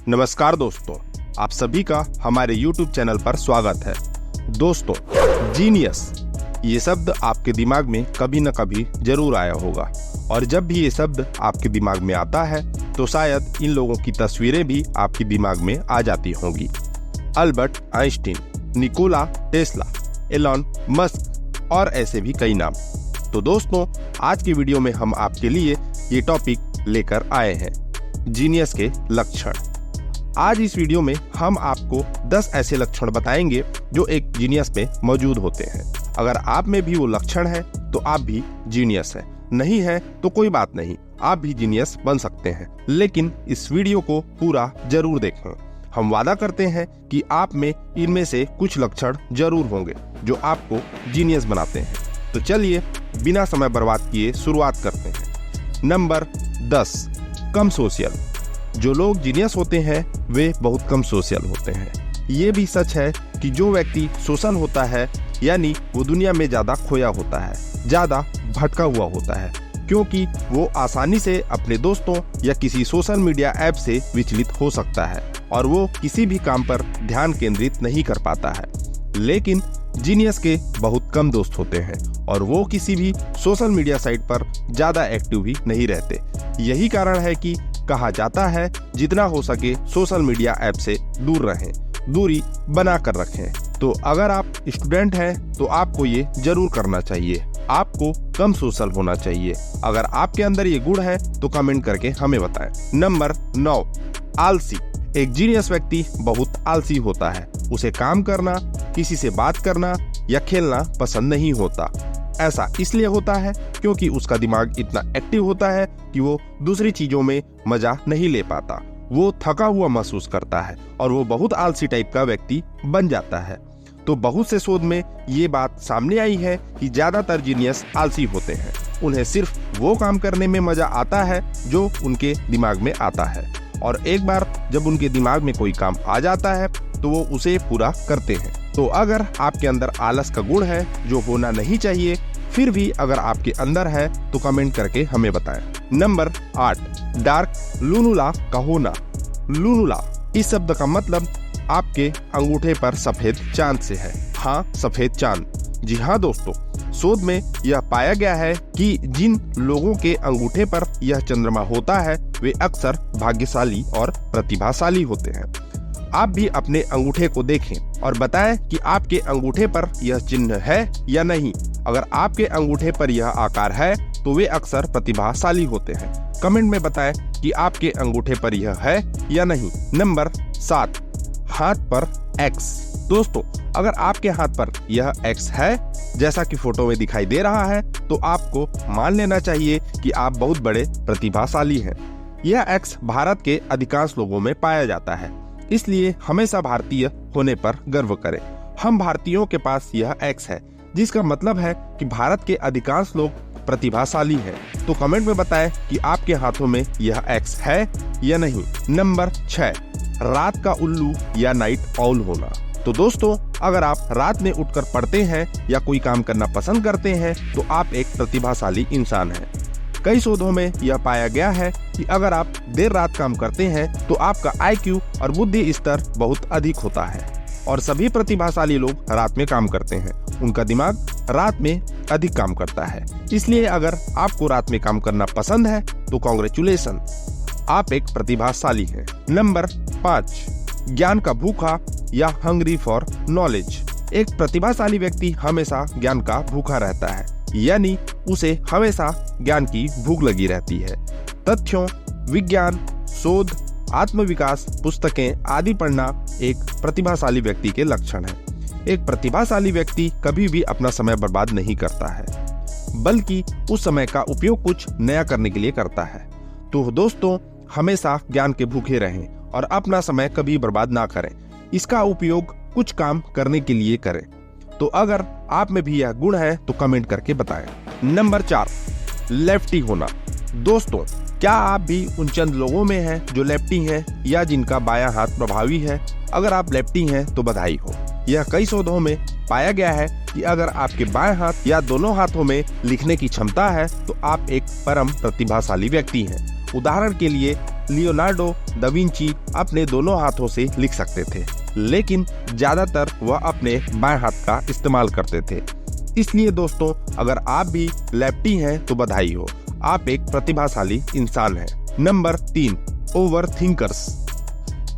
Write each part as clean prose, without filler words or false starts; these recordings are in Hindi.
नमस्कार दोस्तों, आप सभी का हमारे YouTube चैनल पर स्वागत है। दोस्तों, जीनियस ये शब्द आपके दिमाग में कभी न कभी जरूर आया होगा, और जब भी ये शब्द आपके दिमाग में आता है तो शायद इन लोगों की तस्वीरें भी आपके दिमाग में आ जाती होंगी। Albert Einstein, Nikola Tesla, Elon Musk और ऐसे भी कई नाम। तो दोस्तों, आज की वीडियो में हम आपके लिए ये टॉपिक लेकर आए हैं, जीनियस के लक्षण। आज इस वीडियो में हम आपको 10 ऐसे लक्षण बताएंगे जो एक जीनियस में मौजूद होते हैं। अगर आप में भी वो लक्षण है तो आप भी जीनियस है, नहीं है तो कोई बात नहीं, आप भी जीनियस बन सकते हैं। लेकिन इस वीडियो को पूरा जरूर देखें। हम वादा करते हैं कि आप में इनमें से कुछ लक्षण जरूर होंगे जो आपको जीनियस बनाते हैं। तो चलिए बिना समय बर्बाद किए शुरुआत करते हैं। नंबर 10, कम सोशल। जो लोग जीनियस होते हैं वे बहुत कम सोशल होते हैं। ये भी सच है कि जो व्यक्ति सोशल होता है यानी वो दुनिया में ज्यादा खोया होता है, ज्यादा भटका हुआ होता है, क्योंकि वो आसानी से अपने दोस्तों या किसी सोशल मीडिया ऐप से विचलित हो सकता है और वो किसी भी काम पर ध्यान केंद्रित नहीं कर पाता है। लेकिन जीनियस के बहुत कम दोस्त होते हैं और वो किसी भी सोशल मीडिया साइट पर ज्यादा एक्टिव भी नहीं रहते। यही कारण है कि कहा जाता है जितना हो सके सोशल मीडिया ऐप से दूर रहें, दूरी बना कर रखें। तो अगर आप स्टूडेंट हैं तो आपको ये जरूर करना चाहिए, आपको कम सोशल होना चाहिए। अगर आपके अंदर ये गुण है तो कमेंट करके हमें बताएं। नंबर 9, आलसी। एक जीनियस व्यक्ति बहुत आलसी होता है। उसे काम करना, किसी से बात करना या खेलना पसंद नहीं होता। ऐसा इसलिए होता है क्योंकि उसका दिमाग इतना एक्टिव होता है कि वो दूसरी चीजों में मजा नहीं ले पाता। वो थका हुआ महसूस करता है और वो बहुत आलसी टाइप का व्यक्ति बन जाता है। तो बहुत से शोध में ये बात सामने आई है कि ज्यादातर जीनियस आलसी होते हैं। उन्हें सिर्फ वो काम करने में मजा आता है जो उनके दिमाग में आता है, और एक बार जब उनके दिमाग में कोई काम आ जाता है तो वो उसे पूरा करते हैं। तो अगर आपके अंदर आलस का गुण है जो होना नहीं चाहिए, फिर भी अगर आपके अंदर है तो कमेंट करके हमें बताएं। नंबर 8, डार्क लूनुला का होना। लूनुला इस शब्द का मतलब आपके अंगूठे पर सफेद चांद से है। हाँ, सफेद चांद। जी हाँ दोस्तों, शोध में यह पाया गया है कि जिन लोगों के अंगूठे पर यह चंद्रमा होता है वे अक्सर भाग्यशाली और प्रतिभाशाली होते हैं। आप भी अपने अंगूठे को देखें और बताएं कि आपके अंगूठे पर यह चिन्ह है या नहीं। अगर आपके अंगूठे पर यह आकार है तो वे अक्सर प्रतिभाशाली होते हैं। कमेंट में बताएं कि आपके अंगूठे पर यह है या नहीं। नंबर 7, हाथ पर एक्स। दोस्तों, अगर आपके हाथ पर यह एक्स है जैसा कि फोटो में दिखाई दे रहा है तो आपको मान लेना चाहिए कि आप बहुत बड़े प्रतिभाशाली हैं। यह एक्स भारत के अधिकांश लोगों में पाया जाता है, इसलिए हमेशा भारतीय होने पर गर्व करें। हम भारतीयों के पास यह एक्स है, जिसका मतलब है कि भारत के अधिकांश लोग प्रतिभाशाली हैं। तो कमेंट में बताएं कि आपके हाथों में यह एक्स है या नहीं। नंबर 6, रात का उल्लू या नाइट ऑल होना। तो दोस्तों, अगर आप रात में उठकर पढ़ते हैं या कोई काम करना पसंद करते हैं तो आप एक प्रतिभाशाली इंसान हैं। कई शोधों में यह पाया गया है कि अगर आप देर रात काम करते हैं तो आपका IQ और बुद्धि स्तर बहुत अधिक होता है, और सभी प्रतिभाशाली लोग रात में काम करते हैं। उनका दिमाग रात में अधिक काम करता है। इसलिए अगर आपको रात में काम करना पसंद है तो कांग्रेचुलेशन, आप एक प्रतिभाशाली हैं। नंबर 5, ज्ञान का भूखा या हंग्री फॉर नॉलेज। एक प्रतिभाशाली व्यक्ति हमेशा ज्ञान का भूखा रहता है, यानी उसे हमेशा ज्ञान की भूख लगी रहती है। तथ्यों, विज्ञान, शोध, आत्मविकास, पुस्तकें आदि पढ़ना एक प्रतिभाशाली व्यक्ति के लक्षण है। एक प्रतिभाशाली व्यक्ति कभी भी अपना समय बर्बाद नहीं करता है, बल्कि उस समय का उपयोग कुछ नया करने के लिए करता है। तो दोस्तों, हमेशा ज्ञान के भूखे रहें और अपना समय कभी बर्बाद ना करें। इसका उपयोग कुछ काम करने के लिए करें। तो अगर आप में भी यह गुण है तो कमेंट करके बताएं। नंबर 4, लेफ्टी होना। दोस्तों, क्या आप भी उन चंद लोगों में हैं जो लेफ्टी हैं या जिनका बायां हाथ प्रभावी है? अगर आप लेफ्टी हैं तो बधाई हो। यह कई शोधों में पाया गया है कि अगर आपके बाएं हाथ या दोनों हाथों में लिखने की क्षमता है तो आप एक परम प्रतिभाशाली व्यक्ति हैं। उदाहरण के लिए लियोनार्डो दा विंची अपने दोनों हाथों से लिख सकते थे, लेकिन ज्यादातर वह अपने बाएं हाथ का इस्तेमाल करते थे। इसलिए दोस्तों, अगर आप भी लेफ्टी हैं तो बधाई हो, आप एक प्रतिभाशाली इंसान हैं। Number 3, over thinkers.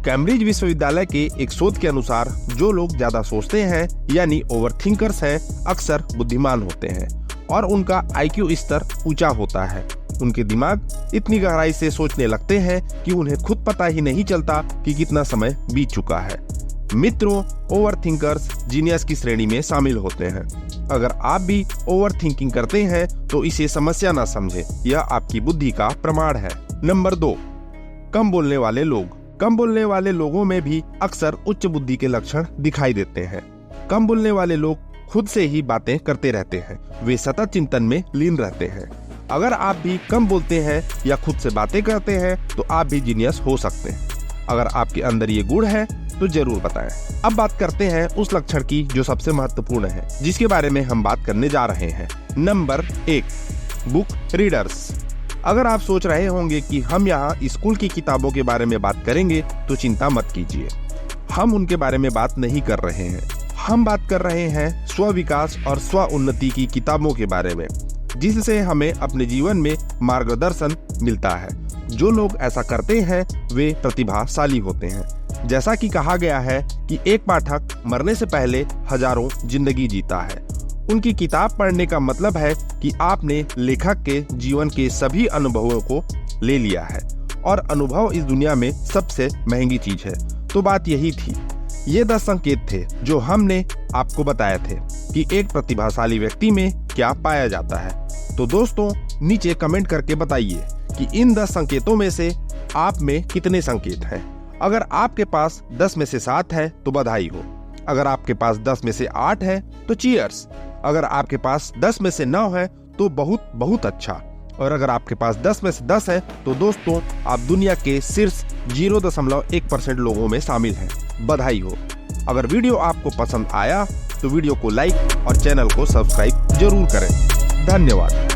कैम्ब्रिज विश्वविद्यालय के एक शोध के अनुसार जो लोग ज्यादा सोचते हैं यानी ओवर थिंकर्स हैं, अक्सर बुद्धिमान होते हैं और उनका IQ स्तर ऊंचा होता है। उनके दिमाग इतनी गहराई से सोचने लगते हैं कि उन्हें खुद पता ही नहीं चलता कि कितना समय बीत चुका है। मित्रों, ओवर थिंकर्स जीनियस की श्रेणी में शामिल होते हैं। अगर आप भी ओवर थिंकिंग करते हैं तो इसे समस्या ना समझे, यह आपकी बुद्धि का प्रमाण है। नंबर 2, कम बोलने वाले लोग। कम बोलने वाले लोगों में भी अक्सर उच्च बुद्धि के लक्षण दिखाई देते हैं। कम बोलने वाले लोग खुद से ही बातें करते रहते हैं, वे सतत चिंतन में लीन रहते हैं। अगर आप भी कम बोलते हैं या खुद से बातें करते हैं तो आप भी जीनियस हो सकते हैं। अगर आपके अंदर ये गुण है तो जरूर बताएं। अब बात करते हैं उस लक्षण की जो सबसे महत्वपूर्ण है, जिसके बारे में हम बात करने जा रहे हैं। Number 1, book readers. अगर आप सोच रहे होंगे कि हम यहाँ स्कूल की किताबों के बारे में बात करेंगे तो चिंता मत कीजिए, हम उनके बारे में बात नहीं कर रहे हैं। हम बात कर रहे हैं स्व विकास और स्व उन्नति की किताबों के बारे में, जिससे हमें अपने जीवन में मार्गदर्शन मिलता है। जो लोग ऐसा करते हैं वे प्रतिभाशाली होते हैं। जैसा कि कहा गया है कि एक पाठक मरने से पहले हजारों जिंदगी जीता है। उनकी किताब पढ़ने का मतलब है कि आपने लेखक के जीवन के सभी अनुभवों को ले लिया है, और अनुभव इस दुनिया में सबसे महंगी चीज है। तो बात यही थी। ये 10 संकेत थे जो हमने आपको बताए थे कि एक प्रतिभाशाली व्यक्ति में क्या पाया जाता है। तो दोस्तों, नीचे कमेंट करके बताइए कि इन 10 संकेतों में से आप में कितने संकेत हैं। अगर आपके पास 10 में से 7 है तो बधाई हो। अगर आपके पास 10 में से 8 है तो चीयर्स। अगर आपके पास 10 में से 9 है तो बहुत बहुत अच्छा। और अगर आपके पास 10 में से 10 है तो दोस्तों, आप दुनिया के शीर्ष 0.1% लोगों में शामिल हैं। बधाई हो। अगर वीडियो आपको पसंद आया तो वीडियो को लाइक और चैनल को सब्सक्राइब जरूर करें। धन्यवाद।